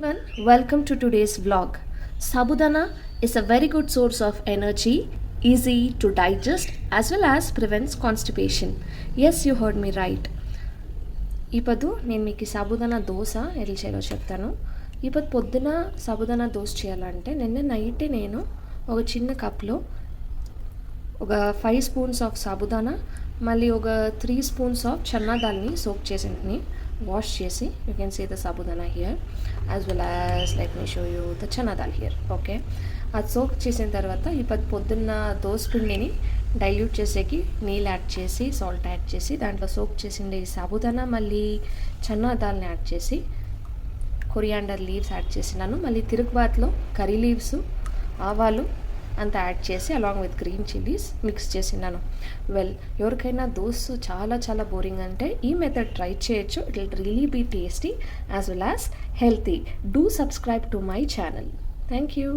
everyone, welcome to today's vlog. Sabudana is a very good source of energy, easy to digest as well as prevents constipation. Yes, you heard me right. ఇప్పుడు నేను మీకు సాబుదానా దోశ ఎలా చేయాలో చెప్తాను. ఇప్పుడు పొద్దున సాబుదానా దోశ చేయాలంటే నిన్న నైట్ నేను ఒక చిన్న కప్లో ఒక 5 స్పూన్స్ ఆఫ్ సాబుదానా మళ్ళీ ఒక 3 స్పూన్స్ ఆఫ్ చన్నా దాల్ని సోక్ చేసి వాష్ చేసి you can see the sabudana here as well as let me show you the chana dal here. Okay, అది సోక్ చేసిన తర్వాత ఇప్పుడు పొద్దున్న దోశ పిండిని డైల్యూట్ చేసేకి నీళ్ళు యాడ్ చేసి సాల్ట్ యాడ్ చేసి దాంట్లో సోక్ చేసిండే ఈ సాబుదానా మళ్ళీ చన్నా దాల్ని యాడ్ చేసి కొరియాండర్ లీవ్స్ యాడ్ చేసినాను. మళ్ళీ తిరుగుబాత్లో కర్రీ లీవ్స్ ఆవాలు అంతా యాడ్ చేసి along with green chillies mix చేసినాను. వెల్, ఎవరికైనా దోశ చాలా చాలా బోరింగ్ అంటే ఈ మెథడ్ ట్రై చేయొచ్చు. It will really be tasty as well as healthy. Do subscribe to my channel. Thank you.